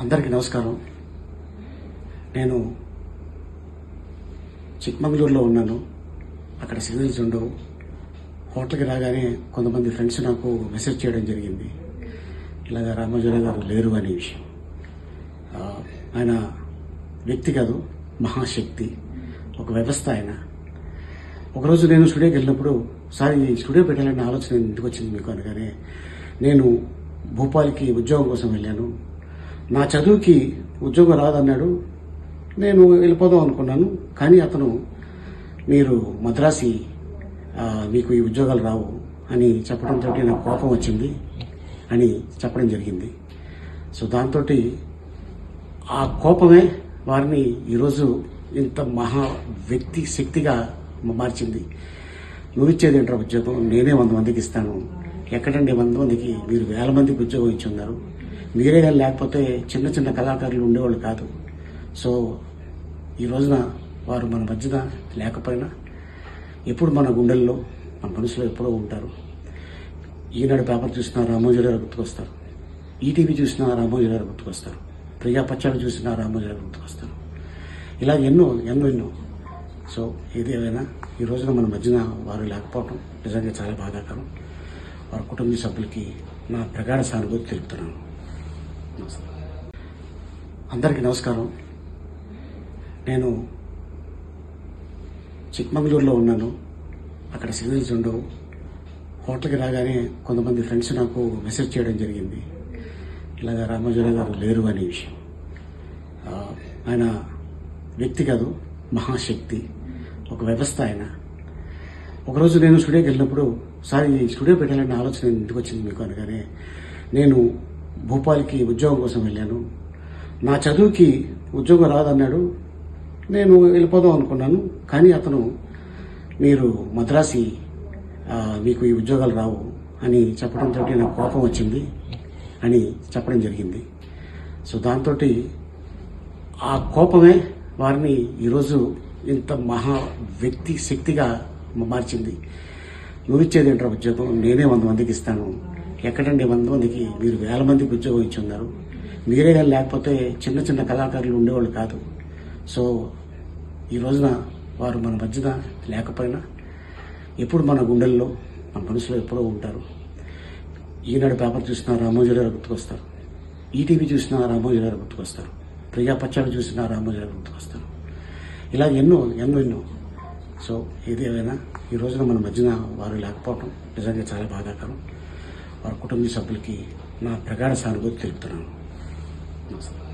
అందరికీ నమస్కారం. నేను చిక్మంగళూరులో ఉన్నాను. అక్కడ సిగ్నల్స్ ఉండవు. హోటల్కి రాగానే కొంతమంది ఫ్రెండ్స్ నాకు మెసేజ్ చేయడం జరిగింది, ఇలాగ రామోజీరావు గారు లేరు అనే విషయం. ఆయన వ్యక్తి కాదు, మహాశక్తి, ఒక వ్యవస్థ ఆయన. ఒకరోజు నేను స్టూడియోకి వెళ్ళినప్పుడు, సార్ ఈ స్టూడియో పెట్టాలనే ఆలోచన ఇంటికి వచ్చింది మీకు అనగానే, నేను భోపాల్కి ఉద్యోగం కోసం వెళ్ళాను. నా చదువుకి ఉద్యోగం రాదన్నాడు. నేను వెళ్ళిపోదాం అనుకున్నాను. కానీ అతను, మీరు మద్రాసి, మీకు ఈ ఉద్యోగాలు రావు అని చెప్పడంతో నాకు కోపం వచ్చింది అని చెప్పడం జరిగింది. సో దాంతో ఆ కోపమే వారిని ఈరోజు ఇంత మహా వ్యక్తి శక్తిగా మార్చింది. నువ్వు ఇచ్చేది ఏంట్రా ఉద్యోగం, నేనే 100 మందికి ఇస్తాను. ఎక్కడండి 100 మందికి, మీరు 1000 మందికి ఉద్యోగం ఇచ్చి ఉన్నారు. మీరే కానీ లేకపోతే చిన్న చిన్న కళాకారులు ఉండేవాళ్ళు కాదు. సో ఈ రోజున వారు మన మధ్యన లేకపోయినా ఎప్పుడు మన గుండెల్లో, మన మనసులో ఎప్పుడో ఉంటారు. ఈనాడు పేపర్ చూసినా రామోజీరావు గుర్తుకొస్తారు, ఈటీవీ చూసినా రామోజీరావు గుర్తుకొస్తారు, ప్రజాపక్షాలు చూసినా రామోజీరావు గుర్తుకొస్తారు. ఇలా ఎన్నో ఎన్నో ఎన్నో. సో ఏది ఏమైనా ఈ రోజున మన మధ్యన వారు లేకపోవడం నిజంగా చాలా బాధాకరం. వారి కుటుంబ సభ్యులకి నా ప్రగాఢ సానుభూతి తెలుపుతున్నాను. అందరికీ నమస్కారం. నేను చిక్మంగళూరులో ఉన్నాను. అక్కడ సిగ్నల్స్ ఉండవు. హోటల్కి రాగానే కొంతమంది ఫ్రెండ్స్ నాకు మెసేజ్ చేయడం జరిగింది, ఇలాగ రామోజీరావు గారు లేరు అనే విషయం. ఆయన వ్యక్తి కాదు, మహాశక్తి, ఒక వ్యవస్థ ఆయన. ఒకరోజు నేను స్టూడియోకి వెళ్ళినప్పుడు, సార్ ఈ స్టూడియో పెట్టాలనే ఆలోచన ఇంటికి వచ్చింది మీకు అనగానే, నేను భోపాల్కి ఉద్యోగం కోసం వెళ్ళాను. నా చదువుకి ఉద్యోగం రాదన్నాడు. నేను వెళ్ళిపోదాం అనుకున్నాను. కానీ అతను, మీరు మద్రాసి, మీకు ఈ ఉద్యోగాలు రావు అని చెప్పడంతో నాకు కోపం వచ్చింది అని చెప్పడం జరిగింది. సో దాంతో ఆ కోపమే వారిని ఈరోజు ఇంత మహా వ్యక్తి శక్తిగా మార్చింది. నువ్వు ఇచ్చేది ఏంట్రా ఉద్యోగం, నేనే 100 మందికి ఇస్తాను. ఎక్కడండి 100 మందికి, మీరు 1000 మందికి ఉద్యోగం ఇచ్చి ఉన్నారు. మీరే కానీ లేకపోతే చిన్న చిన్న కళాకారులు ఉండేవాళ్ళు కాదు. సో ఈ రోజున వారు మన మధ్యన లేకపోయినా ఎప్పుడు మన గుండెల్లో, మన మనసులో ఎప్పుడో ఉంటారు. ఈనాడు పేపర్ చూసినా రామోజీరావు గుర్తుకొస్తారు, ఈటీవీ చూసినా రామోజీరావు గుర్తుకొస్తారు, ప్రజాపక్షాలు చూసినా రామోజీరావు గుర్తుకొస్తారు. ఇలా ఎన్నో ఎన్నో ఎన్నో. సో ఏది ఏమైనా ఈ రోజున మన మధ్యన వారు లేకపోవడం నిజంగా చాలా బాధాకరం. వారి కుటుంబ సభ్యులకి నా ప్రగాఢ సానుభూతి తెలుపుతున్నాను. నమస్కారం.